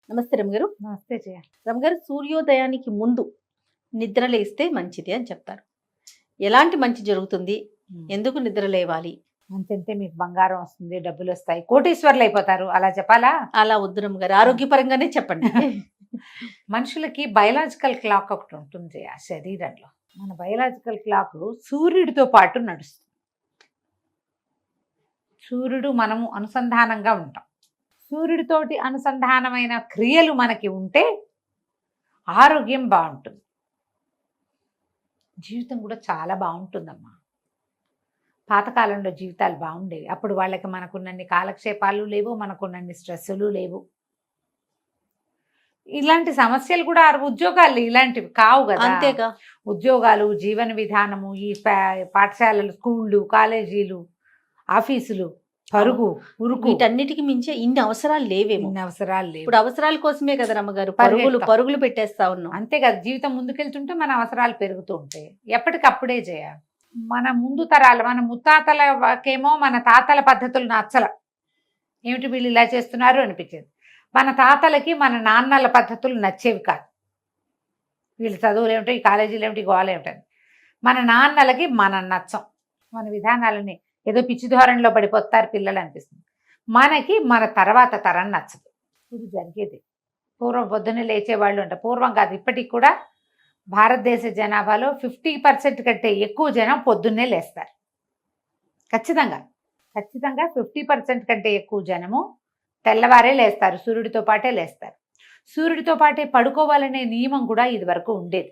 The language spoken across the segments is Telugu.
నమస్తే రమగారు. నమస్తే జయ. రమగారు, సూర్యోదయానికి ముందు నిద్ర లేస్తే మంచిది అని చెప్తారు. ఎలాంటి మంచి జరుగుతుంది? ఎందుకు నిద్ర లేవాలి? అంతంటే మీకు బంగారం వస్తుంది, డబ్బులు వస్తాయి, కోటీశ్వర్లు అయిపోతారు, అలా చెప్పాలా? అలా వద్దు రమగారు, ఆరోగ్యపరంగానే చెప్పండి. మనుషులకి బయలాజికల్ క్లాక్ ఒకటి ఉంటుంది జయ శరీరంలో. మన బయలాజికల్ క్లాక్ సూర్యుడితో పాటు నడుస్తుంది. సూర్యుడు మనము అనుసంధానంగా ఉంటాం. సూర్యుడితోటి అనుసంధానమైన క్రియలు మనకి ఉంటే ఆరోగ్యం బాగుంటుంది, జీవితం కూడా చాలా బాగుంటుందమ్మా. పాతకాలంలో జీవితాలు బాగుండేవి. అప్పుడు వాళ్ళకి మనకున్నన్ని కాలక్షేపాలు లేవు, మనకున్నన్ని స్ట్రెస్సులు లేవు. ఇలాంటి సమస్యలు కూడా ఉద్యోగాలు ఇలాంటివి కావు కదా. అంతేగా, ఉద్యోగాలు, జీవన విధానము, ఈ పాఠశాలలు, స్కూళ్ళు, కాలేజీలు, ఆఫీసులు, పరుగు ఉరుకు, వీటన్నిటికి మించే ఇన్ని అవసరాలు లేవేమో. ఇన్ని అవసరాలు లేవు. ఇప్పుడు అవసరాల కోసమే కదా రమ్మగారు పరుగులు పెట్టేస్తా ఉన్నాం. అంతే కదా, జీవితం ముందుకెళ్తుంటే మన అవసరాలు పెరుగుతూ ఉంటాయి. ఎప్పటికప్పుడే చేయ మన ముందు తరాలు, మన ముత్తాతలకేమో మన తాతల పద్ధతులు నచ్చల. ఏమిటి వీళ్ళు ఇలా చేస్తున్నారు అనిపించేది. మన తాతలకి మన నాన్నల పద్ధతులు నచ్చేవి కాదు. వీళ్ళు చదువులు ఏమిటో, ఈ కాలేజీలు ఏమిటి, గోళ ఏమిటని. మన నాన్నలకి మనం నచ్చం. మన విధానాలని ఏదో పిచ్చి ధోరణిలో పడిపోతారు పిల్లలు అనిపిస్తుంది. మనకి మన తర్వాత తరం నచ్చదు. ఇది జరిగేది. పూర్వం పొద్దున్నే లేచేవాళ్ళు అంట. పూర్వం కాదు, ఇప్పటికి కూడా భారతదేశ జనాభాలో 50% కంటే ఎక్కువ జనం పొద్దున్నే లేస్తారు. ఖచ్చితంగా 50% కంటే ఎక్కువ జనము తెల్లవారే లేస్తారు, సూర్యుడితో పాటే లేస్తారు. సూర్యుడితో పాటే పడుకోవాలనే నియమం కూడా ఇది వరకు ఉండేది.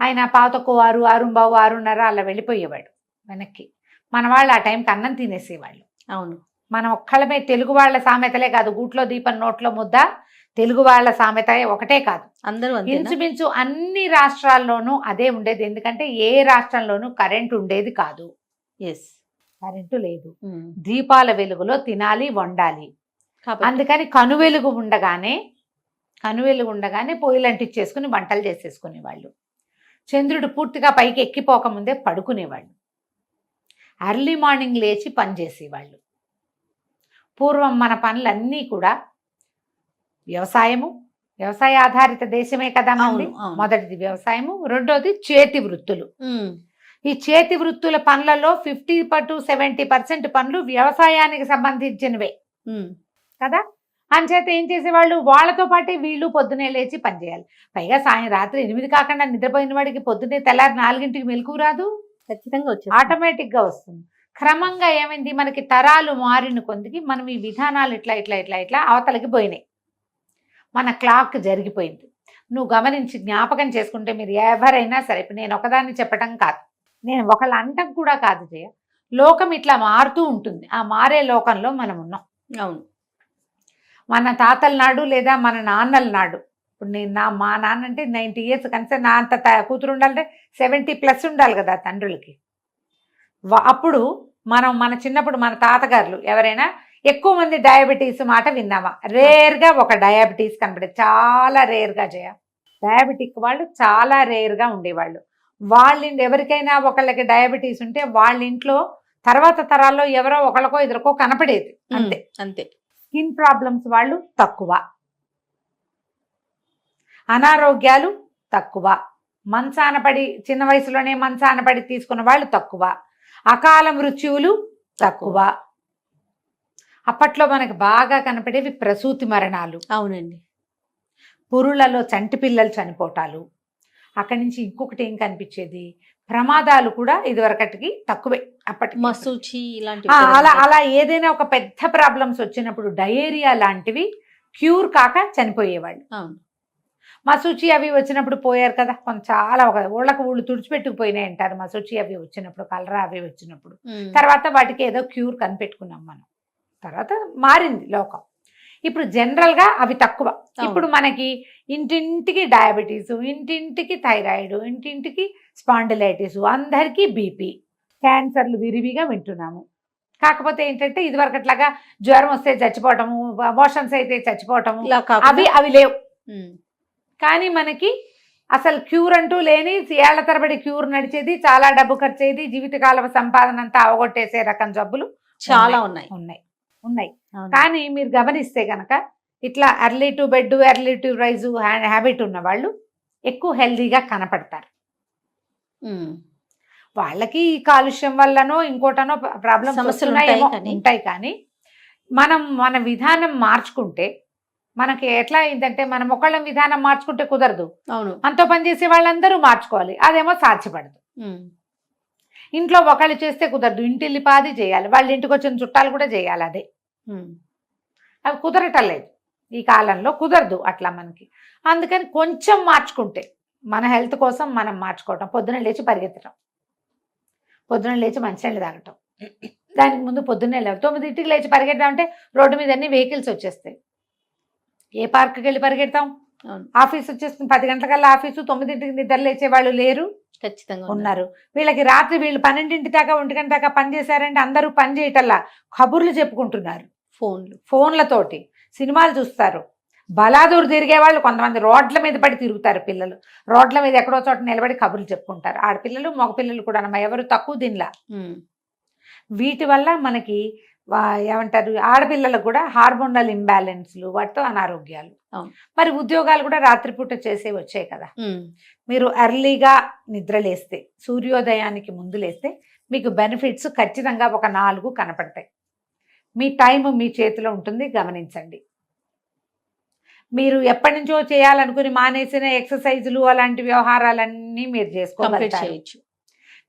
ఆయన పాతకు 6, 6:15, 6:30 అలా వెళ్ళిపోయేవాడు వెనక్కి. మన వాళ్ళు ఆ టైంకి అన్నం తినేసేవాళ్ళు. అవును, మనం ఒక్కళ్ళమే. తెలుగు వాళ్ళ సామెతలే కాదు, గూట్లో దీపం నోట్లో ముద్ద, తెలుగు వాళ్ళ సామెత ఒకటే కాదు, అందరూ ఇంచుమించు అన్ని రాష్ట్రాల్లోనూ అదే ఉండేది. ఎందుకంటే ఏ రాష్ట్రంలోనూ కరెంటు ఉండేది కాదు. కరెంటు లేదు. దీపాల వెలుగులో తినాలి, వండాలి. అందుకని కనువెలుగు ఉండగానే పొయ్యిలు అంటించేసుకుని వంటలు చేసేసుకునేవాళ్ళు. చంద్రుడు పూర్తిగా పైకి ఎక్కిపోకముందే పడుకునేవాళ్ళు. ఎర్లీ మార్నింగ్ లేచి పనిచేసేవాళ్ళు. పూర్వం మన పనులన్నీ కూడా వ్యవసాయ ఆధారిత దేశమే కదా మనది. మొదటిది వ్యవసాయము, రెండోది చేతి వృత్తులు. ఈ చేతి వృత్తుల పనులలో 50 to 70% పనులు వ్యవసాయానికి సంబంధించినవే కదా. అంచేత ఏం చేసేవాళ్ళు, వాళ్ళతో పాటే వీళ్ళు పొద్దునే లేచి పనిచేయాలి. పైగా రాత్రి 8 కాకుండా నిద్రపోయిన వాడికి పొద్దునే తెల్లారి 4ంటికి మెలకు రాదు. ఖచ్చితంగా వచ్చి ఆటోమేటిక్గా వస్తుంది. క్రమంగా ఏమైంది, మనకి తరాలు మారిన కొందికి మనం ఈ విధానాలు ఇట్లా అవతలకి పోయినాయి. మన క్లాక్ జరిగిపోయింది. నువ్వు గమనించి జ్ఞాపకం చేసుకుంటే మీరు ఎవరైనా సరే, ఇప్పుడు నేను ఒకదాన్ని చెప్పటం కాదు, నేను ఒకళ్ళ అంటం కూడా కాదు జయ. లోకం ఇట్లా మారుతూ ఉంటుంది. ఆ మారే లోకంలో మనం ఉన్నాం. అవును, మన తాతల నాడు లేదా మన నాన్నల నాడు, ఇప్పుడు మా నాన్న అంటే 90 years కనీసం, నా అంత కూతురు ఉండాలంటే 70+ ఉండాలి కదా తండ్రులకి. అప్పుడు మన చిన్నప్పుడు మన తాతగారులు ఎవరైనా ఎక్కువ మంది డయాబెటీస్ మాట విన్నామా? రేర్గా ఒక డయాబెటీస్ కనబడేది, చాలా రేర్గా జయ. డయాబెటిక్ వాళ్ళు చాలా రేర్గా ఉండేవాళ్ళు. ఎవరికైనా ఒకళ్ళకి డయాబెటీస్ ఉంటే వాళ్ళ ఇంట్లో తర్వాత తరాల్లో ఎవరో ఒకళ్ళకో ఇద్దరికో కనపడేది. అంతే. స్కిన్ ప్రాబ్లమ్స్ వాళ్ళు తక్కువ, అనారోగ్యాలు తక్కువ, చిన్న వయసులోనే మంచాన పడి తీసుకున్న వాళ్ళు తక్కువ, అకాల మృత్యువులు తక్కువ. అప్పట్లో మనకు బాగా కనపడేవి ప్రసూతి మరణాలు. అవునండి. పురులలో చంటి పిల్లలు చనిపోవటాలు. అక్కడి నుంచి ఇంకొకటి ఏం కనిపించేది, ప్రమాదాలు కూడా ఇదివరకటికి తక్కువే. అప్పటికి మసూచి అలా ఏదైనా ఒక పెద్ద ప్రాబ్లమ్స్ వచ్చినప్పుడు డయేరియా లాంటివి క్యూర్ కాక చనిపోయేవాళ్ళు. మసూచి అవి వచ్చినప్పుడు పోయారు కదా, చాలా ఊళ్ళు తుడిచిపెట్టుకుపోయినాయి అంటారు. మసూచి అవి వచ్చినప్పుడు, కలరా అవి వచ్చినప్పుడు, తర్వాత వాటికి ఏదో క్యూర్ కనిపెట్టుకున్నాం మనం. తర్వాత మారింది లోకం. ఇప్పుడు జనరల్గా అవి తక్కువ. ఇప్పుడు మనకి ఇంటింటికి డయాబెటీస్, ఇంటింటికి థైరాయిడ్, ఇంటింటికి స్పాండిలైటిస్, అందరికీ బీపీ, క్యాన్సర్లు విరివిగా వింటున్నాము. కాకపోతే ఏంటంటే ఇదివరకట్లాగా జ్వరం వస్తే చచ్చిపోవటము, అబార్షన్స్ అయితే చచ్చిపోవటము, అవి లేవు. కానీ మనకి అసలు క్యూర్ అంటూ లేని, ఏళ్ల తరబడి క్యూర్ నడిచేది, చాలా డబ్బు ఖర్చు అయ్యేది, జీవితకాల సంపాదన అంతా అవగొట్టేసే రకం జబ్బులు చాలా ఉన్నాయి. కానీ మీరు గమనిస్తే గనక ఇట్లా early to bed early to rise habit ఉన్న వాళ్ళు ఎక్కువ హెల్దీగా కనపడతారు. వాళ్ళకి ఈ కాలుష్యం వల్లనో ఇంకోటనో ప్రాబ్లమ్స్ సమస్యలు ఉంటాయి, కానీ మన విధానం మార్చుకుంటే మనకి ఎట్లా అయిందంటే మనం ఒకళ్ళ విధానం మార్చుకుంటే కుదరదు. అవును, మనతో పనిచేసే వాళ్ళందరూ మార్చుకోవాలి, అదేమో సాధ్యపడదు. ఇంట్లో ఒకళ్ళు చేస్తే కుదరదు, ఇంటిల్లిపాది చేయాలి, వాళ్ళ ఇంటికి వచ్చిన చుట్టాలు కూడా చేయాలి. అదే అవి కుదరటం లేదు ఈ కాలంలో, కుదరదు అట్లా మనకి. అందుకని కొంచెం మార్చుకుంటే మన హెల్త్ కోసం మనం మార్చుకోవటం, పొద్దున లేచి పరిగెత్తడం, పొద్దున లేచి మంచినీళ్ళు తాగటం, దానికి ముందు పొద్దున్నే లేవు 9ంటికి లేచి పరిగెడతాం అంటే రోడ్డు మీద అన్ని వెహికల్స్ వచ్చేస్తాయి. ఏ పార్క్కి వెళ్ళి పరిగెడతాం? ఆఫీస్ వచ్చేస్తుంది 10 గంటలకల్లా ఆఫీసు, 9ంటికి నిద్ర లేచే వాళ్ళు లేరు, ఖచ్చితంగా ఉన్నారు. వీళ్ళకి రాత్రి వీళ్ళు 12 దాకా 1 గంట దాకా పని చేశారంటే అందరూ పని చేయటల్లా కబుర్లు చెప్పుకుంటున్నారు ఫోన్లతోటి, సినిమాలు చూస్తారు. బలాదూరు తిరిగే వాళ్ళు కొంతమంది రోడ్ల మీద పడి తిరుగుతారు. పిల్లలు రోడ్ల మీద ఎక్కడో చోట నిలబడి కబుర్లు చెప్పుకుంటారు. ఆడపిల్లలు మగపిల్లలు కూడా ఎవరు తక్కువ దీనిలా. వీటి వల్ల మనకి ఏమంటారు, ఆడపిల్లలకు కూడా హార్మోనల్ ఇంబ్యాలెన్స్లు, వాటితో అనారోగ్యాలు. మరి ఉద్యోగాలు కూడా రాత్రిపూట చేసే వచ్చాయి కదా. మీరు ఎర్లీగా నిద్రలేస్తే, సూర్యోదయానికి ముందు లేస్తే మీకు బెనిఫిట్స్ ఖచ్చితంగా ఒక 4 కనపడతాయి. మీ టైం మీ చేతిలో ఉంటుంది, గమనించండి. మీరు ఎప్పటి నుంచో చేయాలనుకుని మానేసిన ఎక్సర్సైజులు అలాంటి వ్యవహారాలన్నీ మీరు చేసుకోగలుగుతారు.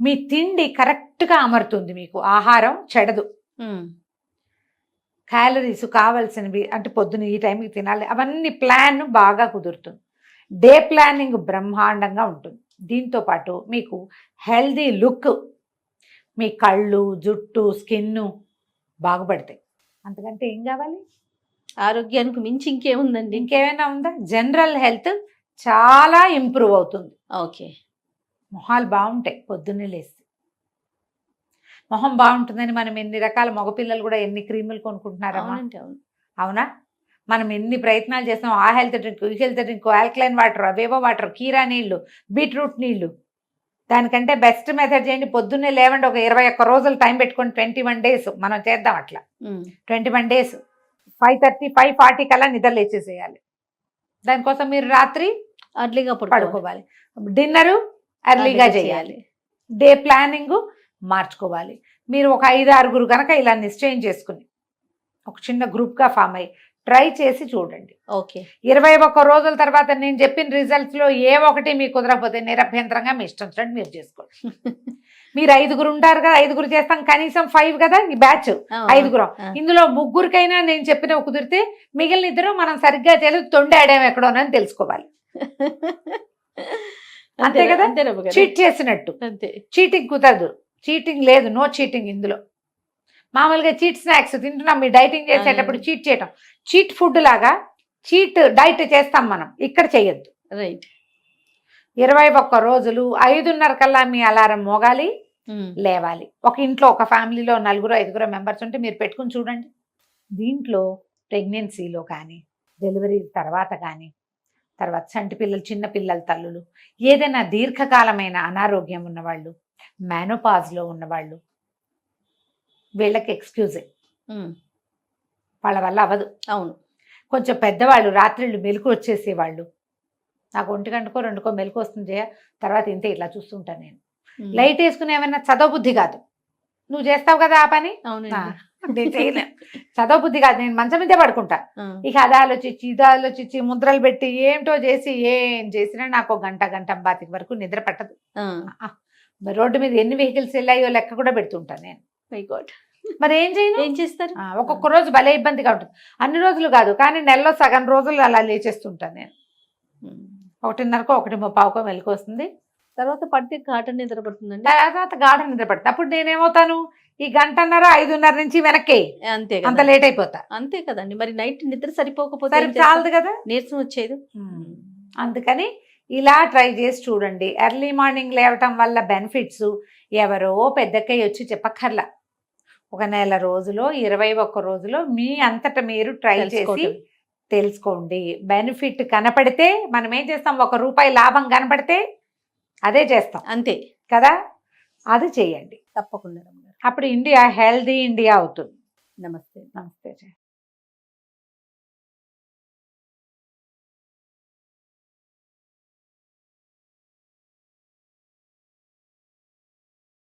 మీ తిండి కరెక్ట్గా అమరుతుంది, మీకు ఆహారం చెడదు. క్యాలరీస్ కావాల్సినవి అంటే పొద్దున ఈ టైంకి తినాలి, అవన్నీ ప్లాన్ బాగా కుదురుతుంది. డే ప్లానింగ్ బ్రహ్మాండంగా ఉంటుంది. దీంతో పాటు మీకు హెల్దీ లుక్, మీ కళ్ళు, జుట్టు, స్కిన్ బాగుపడతాయి. అంతకంటే ఏం కావాలి? ఆరోగ్యానికి మించి ఇంకేముందండి? ఇంకేమైనా ఉందా? జనరల్ హెల్త్ చాలా ఇంప్రూవ్ అవుతుంది. ఓకే, మొహాలు బాగుంటాయి. పొద్దున్నే లేస్తే మొహం బాగుంటుందని మనం ఎన్ని రకాల మగపిల్లలు కూడా ఎన్ని క్రీములు కొనుక్కుంటున్నారమ్మా. అవునా? మనం ఎన్ని ప్రయత్నాలు చేస్తాం. ఆ హెల్త్ డ్రింక్, ఈ హెల్త్ డ్రింక్, ఆల్కలైన్ వాటర్, అవేవో వాటర్, కీరా నీళ్లు, బీట్రూట్ నీళ్లు. దానికంటే బెస్ట్ మెథడ్ చేయండి, పొద్దున్నే లేవండి. ఒక 21 రోజులు టైం పెట్టుకొని 21 డేస్ మనం చేద్దాం. అట్లా 21 డేస్ 5:30, 5:40 కల్లా నిద్ర లేచేసేయాలి. దానికోసం మీరు రాత్రి అర్లీగా పడుకోవాలి, డిన్నరు ఎర్లీగా చేయాలి, డే ప్లానింగ్ మార్చుకోవాలి. మీరు ఒక 5-6 కనుక ఇలా నిశ్చయం చేసుకుని ఒక చిన్న గ్రూప్గా ఫామ్ అయ్యి ట్రై చేసి చూడండి. ఓకే, 21 రోజుల తర్వాత నేను చెప్పిన రిజల్ట్స్లో ఏ ఒకటి మీకు కుదరకపోతే నిరభ్యంతరంగా మీ ఇష్టం వచ్చినట్టు మీరు చేసుకోండి. మీరు 5 ఉంటారు కదా, 5 చేస్తాం, కనీసం 5 కదా ఈ బ్యాచ్, 5. ఇందులో 3కైనా నేను చెప్పిన కుదిరితే మిగిలిన 2 మనం సరిగ్గా తెలియదు తొండాడాం ఎక్కడోనని తెలుసుకోవాలి. అంతే కదా, చీట్ చేసినట్టు. చీటింగ్ కుదరదు, చీటింగ్ లేదు, నో చీటింగ్. ఇందులో మామూలుగా చీట్ స్నాక్స్ తింటున్నాం, మీరు డైటింగ్ చేసేటప్పుడు చీట్ చేయటం, చీట్ ఫుడ్ లాగా చీట్ డైట్ చేస్తాం మనం, ఇక్కడ చేయొద్దు. రైట్. 21 రోజులు 5:30 కల్లా మీ అలారం మోగాలి, లేవాలి. ఒక ఇంట్లో ఒక ఫ్యామిలీలో 4-5 మెంబర్స్ ఉంటే మీరు పెట్టుకుని చూడండి. దీంట్లో ప్రెగ్నెన్సీలో కానీ, డెలివరీ తర్వాత కానీ, తర్వాత చంటి పిల్లలు, చిన్న పిల్లల తల్లులు, ఏదైనా దీర్ఘకాలమైన అనారోగ్యం ఉన్నవాళ్ళు, మెనోపాజ్లో ఉన్నవాళ్ళు, వీళ్ళకి ఎక్స్క్యూజే, వాళ్ళ వల్ల అవ్వదు. అవును. కొంచెం పెద్దవాళ్ళు, రాత్రిళ్ళు మెలకు వచ్చేసేవాళ్ళు, నాకు 1 గంటకో 2కో మెలకు వస్తుంది, తర్వాత ఇంతే ఇట్లా చూస్తుంటాను నేను. లైట్ వేసుకుని ఏమైనా చదవబుద్ధి కాదు, నువ్వు చేస్తావు కదా ఆ పని, నేను చేయలే, చదవబుద్ధి కాదు, నేను మంచం మీదే పడుకుంటా. ఇక అది ఆలోచించి ఇది ఆలోచించి ముద్రలు పెట్టి ఏమిటో చేసి ఏం చేసినా నాకు 1-1:25 వరకు నిద్ర పట్టదు. రోడ్డు మీద ఎన్ని వెహికల్స్ వెళ్ళాయో లెక్క కూడా పెడుతుంటాను నేను. మరి ఏం చేస్తారు? ఒక్కొక్క రోజు భలే ఇబ్బందిగా ఉంటుంది. అన్ని రోజులు కాదు కానీ నెలలో సగం రోజులు అలా లేచేస్తుంటాను నేను. 1:30కో 1:35కో మెలకు వస్తుంది, తర్వాత పడితే గాఢ నిద్ర పడుతుందండి. తర్వాత గాఢ నిద్ర పడుతుంది. అప్పుడు నేనేమవుతాను, ఈ 1:30, 5:30 నుంచి వెనక్కి అంతే, అంత లేట్ అయిపోతా. అంతే కదండి. మరి నైట్ నిద్ర సరిపోకపోతే చాలదు కదా, నీరసం వచ్చేది. అందుకని ఇలా ట్రై చేసి చూడండి. ఎర్లీ మార్నింగ్ లేవటం వల్ల బెనిఫిట్స్ ఎవరో పెద్దకై వచ్చి చెప్పక్కర్లా. ఒక నెల రోజులో 21 రోజులో మీ అంతటా మీరు ట్రై చేసి తెలుసుకోండి. బెనిఫిట్ కనపడితే మనం ఏం చేస్తాం, ₹1 లాభం కనపడితే అదే చేస్తాం, అంతే కదా. అది చేయండి తప్పకుండా. అప్పుడు ఇండియా హెల్దీ ఇండియా అవుతుంది. నమస్తే.